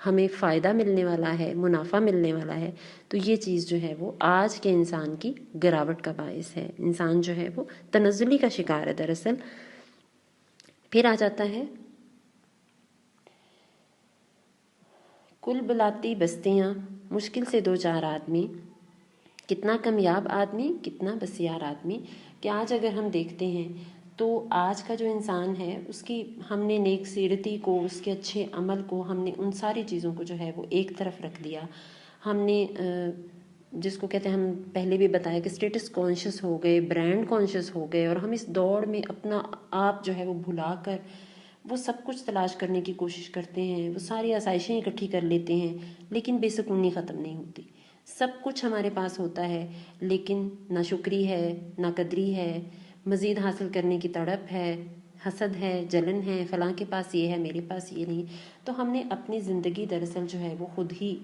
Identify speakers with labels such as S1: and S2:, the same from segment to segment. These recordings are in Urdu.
S1: ہمیں فائدہ ملنے والا ہے، منافع ملنے والا ہے، تو یہ چیز جو ہے وہ آج کے انسان کی گراوٹ کا باعث ہے. انسان جو ہے وہ تنزلی کا شکار ہے دراصل. پھر آ جاتا ہے کل بلاتی بستیاں، مشکل سے دو چار آدمی، کتنا کامیاب آدمی، کتنا بسیار آدمی. کہ آج اگر ہم دیکھتے ہیں تو آج کا جو انسان ہے اس کی ہم نے نیک سیرتی کو، اس کے اچھے عمل کو، ہم نے ان ساری چیزوں کو جو ہے وہ ایک طرف رکھ دیا. ہم نے جس کو کہتے ہیں، ہم پہلے بھی بتایا کہ اسٹیٹس کانشیس ہو گئے، برانڈ کانشیس ہو گئے، اور ہم اس دوڑ میں اپنا آپ جو ہے وہ بھلا کر وہ سب کچھ تلاش کرنے کی کوشش کرتے ہیں. وہ ساری آسائشیں اکٹھی کر لیتے ہیں، لیکن بے سکونی ختم نہیں ہوتی. سب کچھ ہمارے پاس ہوتا ہے لیکن نہ شکری ہے، نہ قدری ہے، مزید حاصل کرنے کی تڑپ ہے، حسد ہے، جلن ہے، فلاں کے پاس یہ ہے میرے پاس یہ نہیں. تو ہم نے اپنی زندگی دراصل جو ہے وہ خود ہی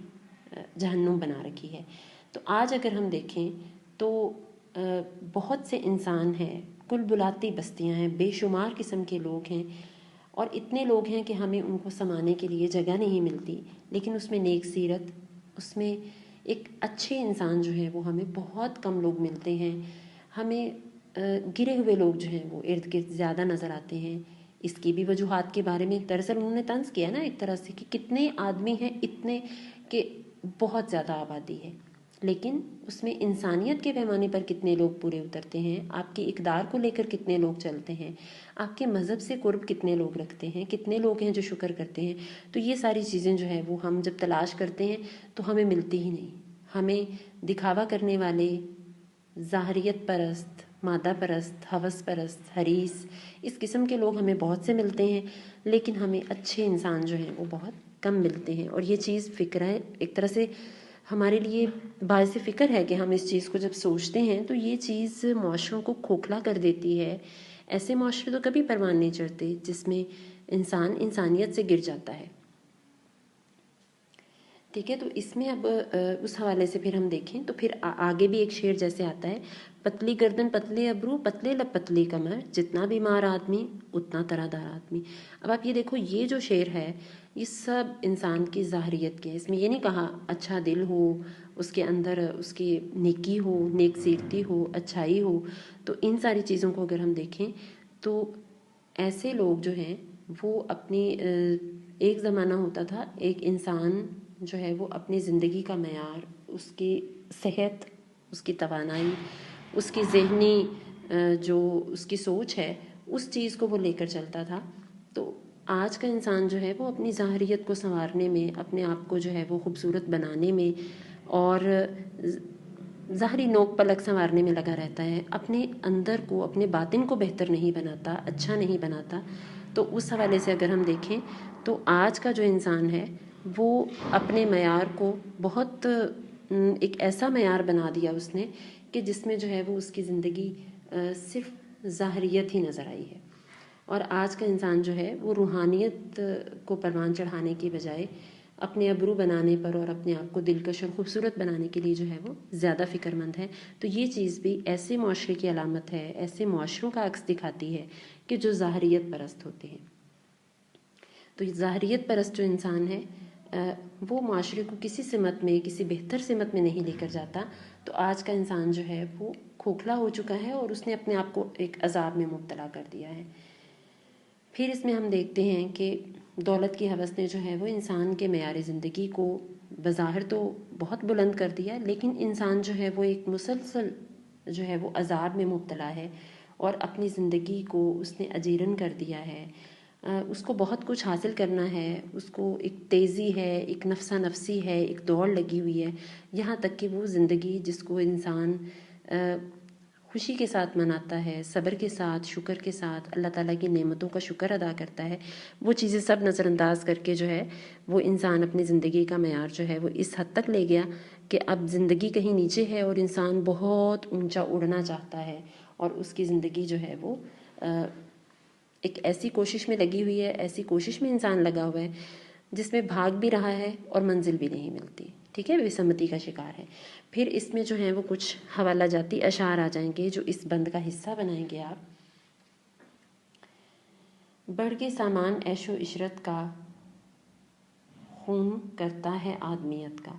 S1: جہنم بنا رکھی ہے. تو آج اگر ہم دیکھیں تو بہت سے انسان ہیں، کل بلاتی بستیاں ہیں، بے شمار قسم کے لوگ ہیں، اور اتنے لوگ ہیں کہ ہمیں ان کو سمانے کے لیے جگہ نہیں ملتی. لیکن اس میں نیک سیرت، اس میں ایک اچھے انسان جو ہے وہ ہمیں بہت کم لوگ ملتے ہیں. ہمیں گرے ہوئے لوگ جو ہیں وہ ارد گرد زیادہ نظر آتے ہیں. اس کی بھی وجوہات کے بارے میں دراصل انہوں نے طنز کیا نا ایک طرح سے کہ کتنے آدمی ہیں، اتنے کہ بہت زیادہ آبادی ہے، لیکن اس میں انسانیت کے پیمانے پر کتنے لوگ پورے اترتے ہیں، آپ کی اقدار کو لے کر کتنے لوگ چلتے ہیں، آپ کے مذہب سے قرب کتنے لوگ رکھتے ہیں، کتنے لوگ ہیں جو شکر کرتے ہیں. تو یہ ساری چیزیں جو ہے وہ ہم جب تلاش کرتے ہیں تو ہمیں ملتی ہی نہیں. ہمیں دکھاوا کرنے والے، ظاہریت پرست، مادہ پرست، ہوس پرست، حریص، اس قسم کے لوگ ہمیں بہت سے ملتے ہیں، لیکن ہمیں اچھے انسان جو ہیں وہ بہت کم ملتے ہیں. اور یہ چیز فکر ہے ایک طرح سے ہمارے لیے باعث فکر ہے کہ ہم اس چیز کو جب سوچتے ہیں تو یہ چیز معاشروں کو کھوکھلا کر دیتی ہے. ایسے معاشرے تو کبھی پروان نہیں چڑھتے جس میں انسان انسانیت سے گر جاتا ہے. ٹھیک ہے، تو اس میں اب اس حوالے سے پھر ہم دیکھیں تو پھر آگے بھی ایک شعر جیسے آتا ہے، پتلی گردن پتلے ابرو پتلے لب پتلی کمر، جتنا بیمار آدمی اتنا طرح دار آدمی. اب آپ یہ دیکھو، یہ جو شعر ہے یہ سب انسان کی ظاہریت کے، اس میں یہ نہیں کہا اچھا دل ہو، اس کے اندر اس کی نیکی ہو، نیک سیرتی ہو، اچھائی ہو. تو ان ساری چیزوں کو اگر ہم دیکھیں تو ایسے لوگ جو ہیں وہ اپنی ایک زمانہ ہوتا تھا، ایک انسان جو ہے وہ اپنی زندگی کا معیار، اس کی صحت، اس کی توانائی، اس کی ذہنی جو اس کی سوچ ہے، اس چیز کو وہ لے کر چلتا تھا. تو آج کا انسان جو ہے وہ اپنی ظاہریت کو سنوارنے میں، اپنے آپ کو جو ہے وہ خوبصورت بنانے میں اور ظاہری نوک پلک سنوارنے میں لگا رہتا ہے، اپنے اندر کو، اپنے باطن کو بہتر نہیں بناتا، اچھا نہیں بناتا. تو اس حوالے سے اگر ہم دیکھیں تو آج کا جو انسان ہے وہ اپنے معیار کو بہت ایک ایسا معیار بنا دیا اس نے کہ جس میں جو ہے وہ اس کی زندگی صرف ظاہریت ہی نظر آئی ہے. اور آج کا انسان جو ہے وہ روحانیت کو پروان چڑھانے کی بجائے اپنے ابرو بنانے پر اور اپنے آپ کو دلکش اور خوبصورت بنانے کے لیے جو ہے وہ زیادہ فکر مند ہے. تو یہ چیز بھی ایسے معاشرے کی علامت ہے، ایسے معاشروں کا عکس دکھاتی ہے کہ جو ظاہریت پرست ہوتے ہیں. تو ظاہریت پرست جو انسان ہے وہ معاشرے کو کسی سمت میں، کسی بہتر سمت میں نہیں لے کر جاتا. تو آج کا انسان جو ہے وہ کھوکھلا ہو چکا ہے اور اس نے اپنے آپ کو ایک عذاب میں مبتلا کر دیا ہے. پھر اس میں ہم دیکھتے ہیں کہ دولت کی ہوس نے جو ہے وہ انسان کے معیار زندگی کو بظاہر تو بہت بلند کر دیا، لیکن انسان جو ہے وہ ایک مسلسل جو ہے وہ عذاب میں مبتلا ہے اور اپنی زندگی کو اس نے اجیرن کر دیا ہے. اس کو بہت کچھ حاصل کرنا ہے، اس کو ایک تیزی ہے، ایک نفسا نفسی ہے، ایک دوڑ لگی ہوئی ہے، یہاں تک کہ وہ زندگی جس کو انسان خوشی کے ساتھ مناتا ہے، صبر کے ساتھ، شکر کے ساتھ، اللہ تعالیٰ کی نعمتوں کا شکر ادا کرتا ہے، وہ چیزیں سب نظر انداز کر کے جو ہے وہ انسان اپنی زندگی کا معیار جو ہے وہ اس حد تک لے گیا کہ اب زندگی کہیں نیچے ہے اور انسان بہت اونچا اڑنا چاہتا ہے. اور اس کی زندگی جو ہے وہ ایک ایسی کوشش میں لگی ہوئی ہے، ایسی کوشش میں انسان لگا ہوا ہے جس میں بھاگ بھی رہا ہے اور منزل بھی نہیں ملتی. ٹھیک ہے، وسمتی کا شکار ہے. پھر اس میں جو ہیں وہ کچھ حوالہ جاتی اشعار آ جائیں گے جو اس بند کا حصہ بنائیں گے آپ. بڑھ کے سامان عیش و عشرت کا، خون کرتا ہے آدمیت کا،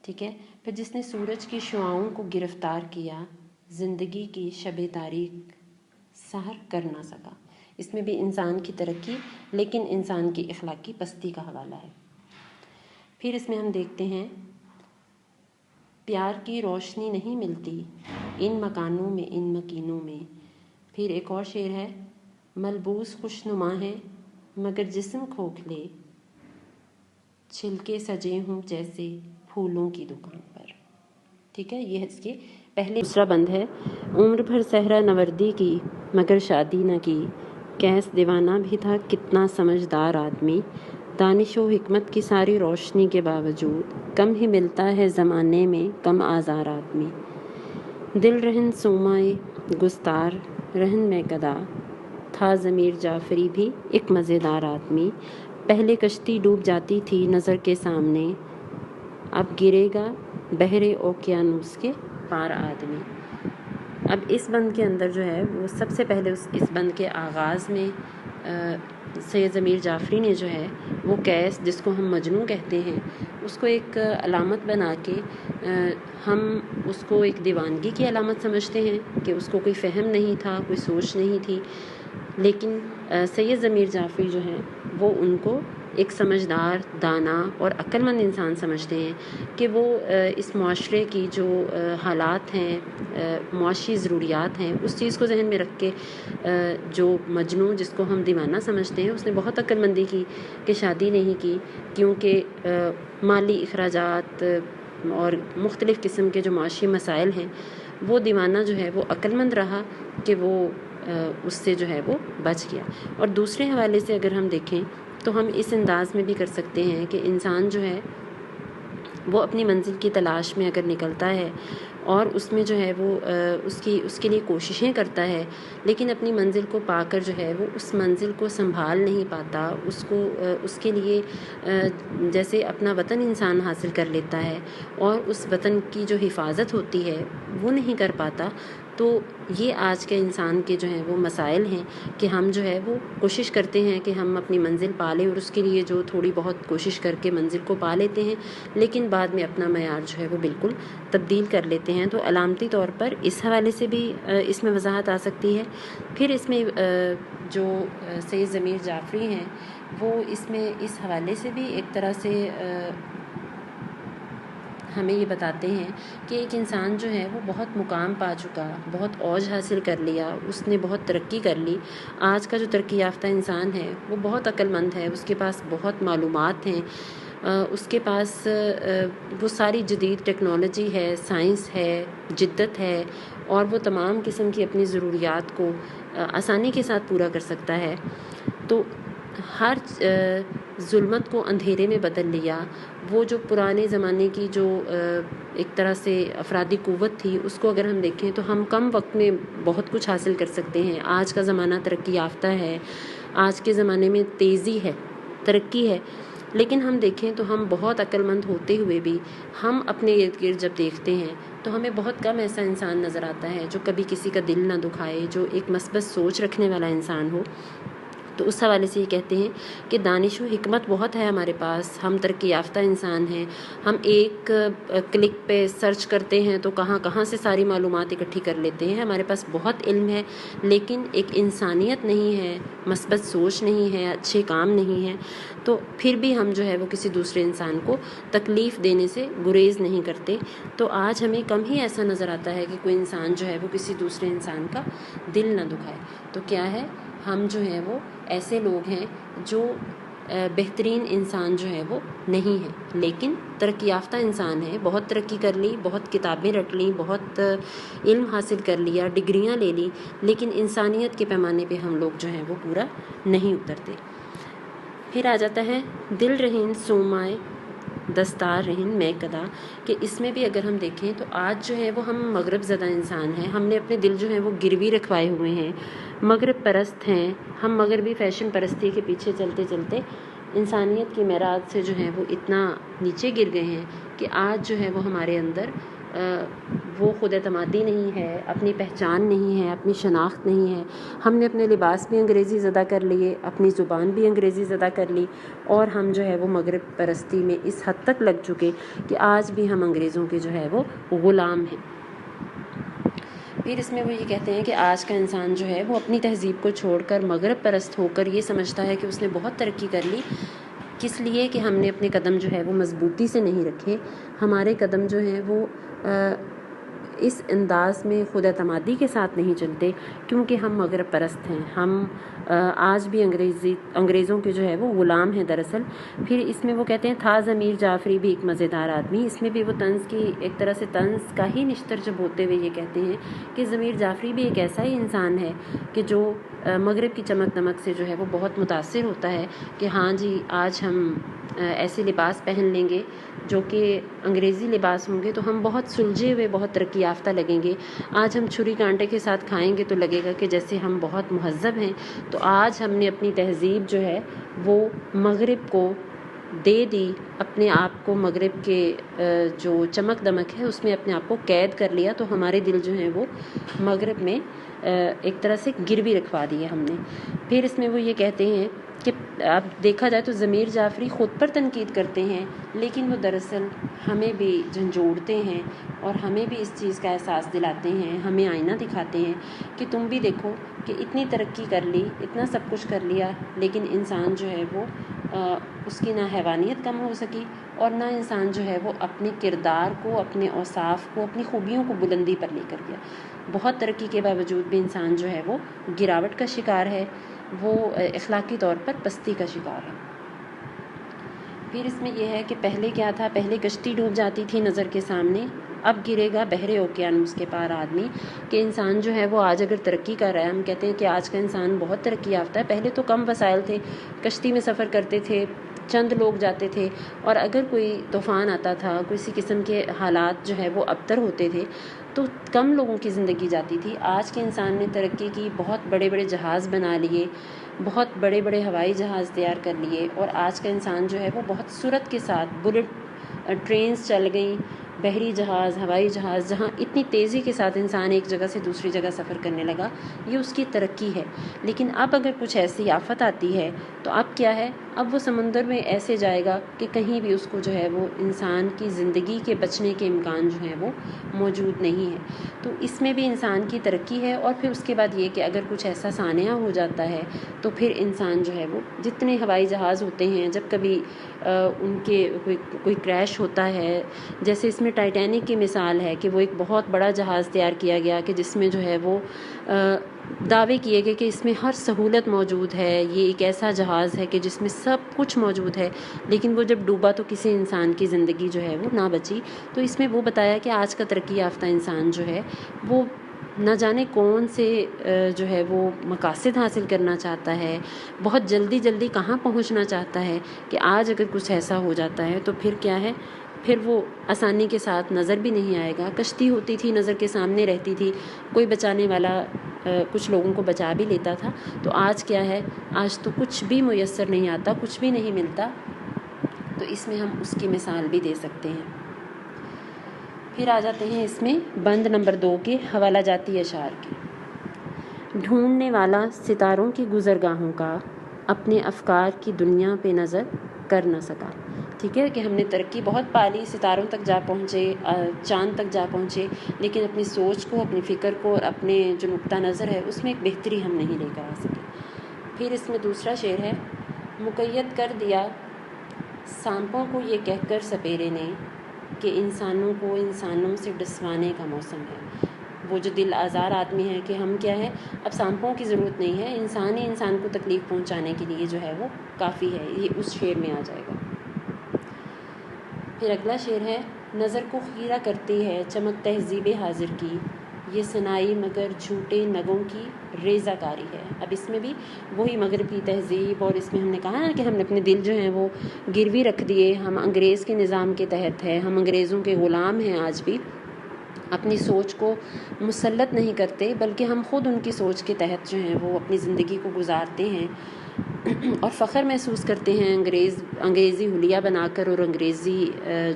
S1: ٹھیک ہے. پھر جس نے سورج کی شعاؤں کو گرفتار کیا، زندگی کی شب تاریک سحر کر نہ سکا. اس میں بھی انسان کی ترقی لیکن انسان کی اخلاقی پستی کا حوالہ ہے. پھر اس میں ہم دیکھتے ہیں پیار کی روشنی نہیں ملتی ان مکانوں میں ان مکینوں میں. پھر ایک اور شعر ہے، ملبوس خوش نما ہے مگر جسم کھوکھلے، چھلکے سجے ہوں جیسے پھولوں کی دکان پر. ٹھیک ہے، یہ اس کے پہلے. دوسرا بند ہے، عمر بھر صحرا نوردی کی مگر شادی نہ کی، کیس دیوانہ بھی تھا کتنا سمجھدار آدمی، دانش و حکمت کی ساری روشنی کے باوجود کم ہی ملتا ہے زمانے میں کم آزار آدمی. دل رہن سومائے گستار رہن میں کدا، تھا ضمیر جعفری بھی ایک مزیدار آدمی. پہلے کشتی ڈوب جاتی تھی نظر کے سامنے، اب گرے گا بحر اوقیانوس کے پار آدمی. اب اس بند کے اندر جو ہے وہ سب سے پہلے اس بند کے آغاز میں سید ضمیر جعفری نے جو ہے وہ کیس، جس کو ہم مجنوں کہتے ہیں، اس کو ایک علامت بنا کے ہم اس کو ایک دیوانگی کی علامت سمجھتے ہیں کہ اس کو کوئی فہم نہیں تھا، کوئی سوچ نہیں تھی. لیکن سید ضمیر جعفری جو ہیں وہ ان کو ایک سمجھدار، دانا اور عقل مند انسان سمجھتے ہیں کہ وہ اس معاشرے کی جو حالات ہیں، معاشی ضروریات ہیں، اس چیز کو ذہن میں رکھ کے جو مجنوں جس کو ہم دیوانہ سمجھتے ہیں، اس نے بہت عقل مندی کی کہ شادی نہیں کی، کیونکہ مالی اخراجات اور مختلف قسم کے جو معاشی مسائل ہیں، وہ دیوانہ جو ہے وہ عقل مند رہا کہ وہ اس سے جو ہے وہ بچ گیا. اور دوسرے حوالے سے اگر ہم دیکھیں تو ہم اس انداز میں بھی کر سکتے ہیں کہ انسان جو ہے وہ اپنی منزل کی تلاش میں اگر نکلتا ہے اور اس میں جو ہے وہ اس کے لیے کوششیں کرتا ہے، لیکن اپنی منزل کو پا کر جو ہے وہ اس منزل کو سنبھال نہیں پاتا، اس کے لیے جیسے اپنا وطن انسان حاصل کر لیتا ہے اور اس وطن کی جو حفاظت ہوتی ہے وہ نہیں کر پاتا. تو یہ آج کے انسان کے جو ہیں وہ مسائل ہیں کہ ہم جو ہے وہ کوشش کرتے ہیں کہ ہم اپنی منزل پا لیں، اور اس کے لیے جو تھوڑی بہت کوشش کر کے منزل کو پا لیتے ہیں، لیکن بعد میں اپنا معیار جو ہے وہ بالکل تبدیل کر لیتے ہیں. تو علامتی طور پر اس حوالے سے بھی اس میں وضاحت آ سکتی ہے. پھر اس میں جو سید ضمیر جعفری ہیں وہ اس میں اس حوالے سے بھی ایک طرح سے ہمیں یہ بتاتے ہیں کہ ایک انسان جو ہے وہ بہت مقام پا چکا، بہت اوج حاصل کر لیا، اس نے بہت ترقی کر لی. آج کا جو ترقی یافتہ انسان ہے وہ بہت عقل مند ہے، اس کے پاس بہت معلومات ہیں، اس کے پاس وہ ساری جدید ٹیکنالوجی ہے، سائنس ہے، جدت ہے، اور وہ تمام قسم کی اپنی ضروریات کو آسانی کے ساتھ پورا کر سکتا ہے. تو ہر ظلمت کو اندھیرے میں بدل لیا. وہ جو پرانے زمانے کی جو ایک طرح سے افرادی قوت تھی، اس کو اگر ہم دیکھیں تو ہم کم وقت میں بہت کچھ حاصل کر سکتے ہیں. آج کا زمانہ ترقی یافتہ ہے، آج کے زمانے میں تیزی ہے، ترقی ہے، لیکن ہم دیکھیں تو ہم بہت عقل مند ہوتے ہوئے بھی ہم اپنے ارد گرد جب دیکھتے ہیں تو ہمیں بہت کم ایسا انسان نظر آتا ہے جو کبھی کسی کا دل نہ دکھائے، جو ایک مثبت سوچ رکھنے والا انسان ہو. تو اس حوالے سے یہ کہتے ہیں کہ دانش و حکمت بہت ہے ہمارے پاس، ہم ترقی یافتہ انسان ہیں، ہم ایک کلک پہ سرچ کرتے ہیں تو کہاں کہاں سے ساری معلومات اکٹھی کر لیتے ہیں. ہمارے پاس بہت علم ہے، لیکن ایک انسانیت نہیں ہے، مثبت سوچ نہیں ہے، اچھے کام نہیں ہیں. تو پھر بھی ہم جو ہے وہ کسی دوسرے انسان کو تکلیف دینے سے گریز نہیں کرتے. تو آج ہمیں کم ہی ایسا نظر آتا ہے کہ کوئی انسان جو ہے وہ کسی دوسرے انسان کا دل نہ دکھائے. تو کیا ہے، ہم جو ہیں وہ ایسے لوگ ہیں جو بہترین انسان جو ہے وہ نہیں ہیں، لیکن ترقی یافتہ انسان ہیں، بہت ترقی کر لی، بہت کتابیں رٹ لیں، بہت علم حاصل کر لیا، ڈگریاں لے لی، لیکن انسانیت کے پیمانے پہ ہم لوگ جو ہیں وہ پورا نہیں اترتے. پھر آ جاتا ہے دل رہین سومائے دستار رہن میں کدا، کہ اس میں بھی اگر ہم دیکھیں تو آج جو ہے وہ ہم مغرب زدہ انسان ہیں، ہم نے اپنے دل جو ہیں وہ گروی رکھوائے ہوئے ہیں، مغرب پرست ہیں ہم. مغربی فیشن پرستی کے پیچھے چلتے چلتے انسانیت کی معراج سے جو ہے وہ اتنا نیچے گر گئے ہیں کہ آج جو ہے وہ ہمارے اندر وہ خود اعتمادی نہیں ہے، اپنی پہچان نہیں ہے، اپنی شناخت نہیں ہے. ہم نے اپنے لباس بھی انگریزی زدہ کر لیے، اپنی زبان بھی انگریزی زدہ کر لی، اور ہم جو ہے وہ مغرب پرستی میں اس حد تک لگ چکے کہ آج بھی ہم انگریزوں کے جو ہے وہ غلام ہیں. پھر اس میں وہ یہ کہتے ہیں کہ آج کا انسان جو ہے وہ اپنی تہذیب کو چھوڑ کر مغرب پرست ہو کر یہ سمجھتا ہے کہ اس نے بہت ترقی کر لی. کس لیے؟ کہ ہم نے اپنے قدم جو ہے وہ مضبوطی سے نہیں رکھے. ہمارے قدم جو ہیں وہ اس انداز میں خود اعتمادی کے ساتھ نہیں چلتے، کیونکہ ہم مغرب پرست ہیں. ہم آج بھی انگریزوں کے جو ہے وہ غلام ہیں دراصل. پھر اس میں وہ کہتے ہیں تھا ضمیر جعفری بھی ایک مزیدار آدمی. اس میں بھی وہ طنز کی ایک طرح سے طنز کا ہی نشتر جب ہوتے ہوئے یہ کہتے ہیں کہ ضمیر جعفری بھی ایک ایسا ہی انسان ہے کہ جو مغرب کی چمک دمک سے جو ہے وہ بہت متاثر ہوتا ہے کہ ہاں جی آج ہم ایسے لباس پہن لیں گے جو کہ انگریزی لباس ہوں گے تو ہم بہت سلجھے ہوئے، بہت ترقی یافتہ لگیں گے. آج ہم چھری کانٹے کے ساتھ کھائیں گے تو لگے گا کہ جیسے ہم بہت مہذب ہیں. تو آج ہم نے اپنی تہذیب جو ہے وہ مغرب کو دے دی، اپنے آپ کو مغرب کے جو چمک دمک ہے اس میں اپنے آپ کو قید کر لیا، تو ہمارے دل جو ہیں وہ مغرب میں ایک طرح سے گروی رکھوا دیے ہم نے. پھر اس میں وہ یہ کہتے ہیں کہ اب دیکھا جائے تو ضمیر جعفری خود پر تنقید کرتے ہیں، لیکن وہ دراصل ہمیں بھی جھنجھوڑتے ہیں اور ہمیں بھی اس چیز کا احساس دلاتے ہیں، ہمیں آئینہ دکھاتے ہیں کہ تم بھی دیکھو کہ اتنی ترقی کر لی، اتنا سب کچھ کر لیا، لیکن انسان جو ہے وہ اس کی نہ حیوانیت کم ہو سکی اور نہ انسان جو ہے وہ اپنے کردار کو، اپنے اوصاف کو، اپنی خوبیوں کو بلندی پر لے کر گیا. بہت ترقی کے باوجود بھی انسان جو ہے وہ گراوٹ کا شکار ہے، وہ اخلاقی طور پر پستی کا شکار ہے. پھر اس میں یہ ہے کہ پہلے کیا تھا، پہلے کشتی ڈوب جاتی تھی نظر کے سامنے، اب گرے گا بحر اوقیانوس کے پار آدمی. کہ انسان جو ہے وہ آج اگر ترقی کر رہا ہے، ہم کہتے ہیں کہ آج کا انسان بہت ترقی یافتہ ہے. پہلے تو کم وسائل تھے، کشتی میں سفر کرتے تھے، چند لوگ جاتے تھے، اور اگر کوئی طوفان آتا تھا، کسی قسم کے حالات جو ہے وہ ابتر ہوتے تھے تو کم لوگوں کی زندگی جاتی تھی. آج کے انسان نے ترقی کی، بہت بڑے بڑے جہاز بنا لیے، بہت بڑے بڑے ہوائی جہاز تیار کر لیے، اور آج کا انسان جو ہے وہ بہت سرعت کے ساتھ بلٹ ٹرینز چل گئیں، بحری جہاز، ہوائی جہاز، جہاں اتنی تیزی کے ساتھ انسان ایک جگہ سے دوسری جگہ سفر کرنے لگا، یہ اس کی ترقی ہے. لیکن اب اگر کچھ ایسی آفت آتی ہے تو اب کیا ہے، اب وہ سمندر میں ایسے جائے گا کہ کہیں بھی اس کو جو ہے وہ انسان کی زندگی کے بچنے کے امکان جو ہیں وہ موجود نہیں ہے. تو اس میں بھی انسان کی ترقی ہے. اور پھر اس کے بعد یہ کہ اگر کچھ ایسا سانحہ ہو جاتا ہے تو پھر انسان جو ہے وہ جتنے ہوائی جہاز ہوتے ہیں، جب کبھی ان کے کوئی کریش ہوتا ہے، جیسے اس میں ٹائٹینک کی مثال ہے کہ وہ ایک بہت بڑا جہاز تیار کیا گیا کہ جس میں جو ہے وہ دعوے کیے گئے کہ اس میں ہر سہولت موجود ہے، یہ ایک ایسا جہاز ہے کہ جس میں سب کچھ موجود ہے، لیکن وہ جب ڈوبا تو کسی انسان کی زندگی جو ہے وہ نہ بچی. تو اس میں وہ بتایا کہ آج کا ترقی یافتہ انسان جو ہے وہ نہ جانے کون سے جو ہے وہ مقاصد حاصل کرنا چاہتا ہے، بہت جلدی جلدی کہاں پہنچنا چاہتا ہے کہ آج اگر کچھ ایسا ہو جاتا ہے تو پھر کیا ہے، پھر وہ آسانی کے ساتھ نظر بھی نہیں آئے گا. کشتی ہوتی تھی، نظر کے سامنے رہتی تھی، کوئی بچانے والا کچھ لوگوں کو بچا بھی لیتا تھا. تو آج کیا ہے، آج تو کچھ بھی میسر نہیں آتا، کچھ بھی نہیں ملتا. تو اس میں ہم اس کی مثال بھی دے سکتے ہیں. پھر آ جاتے ہیں اس میں بند نمبر 2 کے حوالہ جاتی اشعار کے. ڈھونڈنے والا ستاروں کی گزرگاہوں کا اپنے افکار کی دنیا پہ نظر کر نہ سکا. ٹھیک ہے کہ ہم نے ترقی بہت پالی، ستاروں تک جا پہنچے، چاند تک جا پہنچے، لیکن اپنی سوچ کو، اپنی فکر کو اور اپنے جو نقطہ نظر ہے اس میں ایک بہتری ہم نہیں لے کر آ سکے. پھر اس میں دوسرا شعر ہے، مقید کر دیا سانپوں کو یہ کہہ کر سپیرے نے کہ انسانوں کو انسانوں سے ڈسوانے کا موسم ہے. وہ جو دل آزار آدمی ہے کہ ہم کیا ہے، اب سانپوں کی ضرورت نہیں ہے، انسان ہی انسان کو تکلیف پہنچانے کے لیے جو ہے وہ کافی ہے. یہ اس شعر میں آ جائے گا. پھر اگلا شعر ہے، نظر کو خیرہ کرتی ہے چمک تہذیب حاضر کی، یہ سنائی مگر جھوٹے نگوں کی ریزہ کاری ہے. اب اس میں بھی وہی مغربی تہذیب، اور اس میں ہم نے کہا نا کہ ہم نے اپنے دل جو ہیں وہ گروی رکھ دیے، ہم انگریز کے نظام کے تحت ہے، ہم انگریزوں کے غلام ہیں آج بھی. اپنی سوچ کو مسلط نہیں کرتے، بلکہ ہم خود ان کی سوچ کے تحت جو ہیں وہ اپنی زندگی کو گزارتے ہیں اور فخر محسوس کرتے ہیں انگریزی حلیہ بنا کر اور انگریزی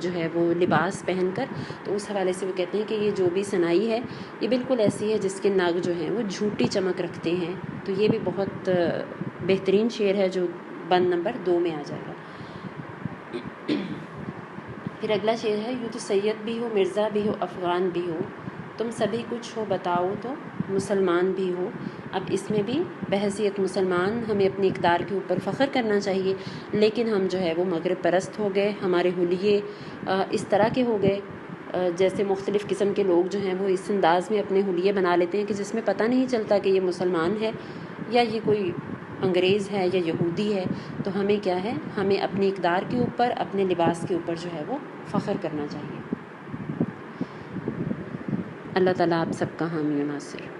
S1: جو ہے وہ لباس پہن کر. تو اس حوالے سے وہ کہتے ہیں کہ یہ جو بھی صنائی ہے یہ بالکل ایسی ہے جس کے نگ جو ہیں وہ جھوٹی چمک رکھتے ہیں. تو یہ بھی بہت بہترین شعر ہے جو بند نمبر 2 میں آ جائے گا. پھر اگلا شعر ہے: یوں تو سید بھی ہو، مرزا بھی ہو، افغان بھی ہو، تم سبھی کچھ ہو، بتاؤ تو مسلمان بھی ہو. اب اس میں بھی بحیثیت مسلمان ہمیں اپنی اقدار کے اوپر فخر کرنا چاہیے، لیکن ہم جو ہے وہ مغرب پرست ہو گئے. ہمارے حلیے اس طرح کے ہو گئے، جیسے مختلف قسم کے لوگ جو ہیں وہ اس انداز میں اپنے حلیے بنا لیتے ہیں کہ جس میں پتہ نہیں چلتا کہ یہ مسلمان ہے یا یہ کوئی انگریز ہے یا یہودی ہے. تو ہمیں کیا ہے، ہمیں اپنی اقدار کے اوپر، اپنے لباس کے اوپر جو ہے وہ فخر کرنا چاہیے. اللہ تعالیٰ آپ سب کا حامی و ناصر.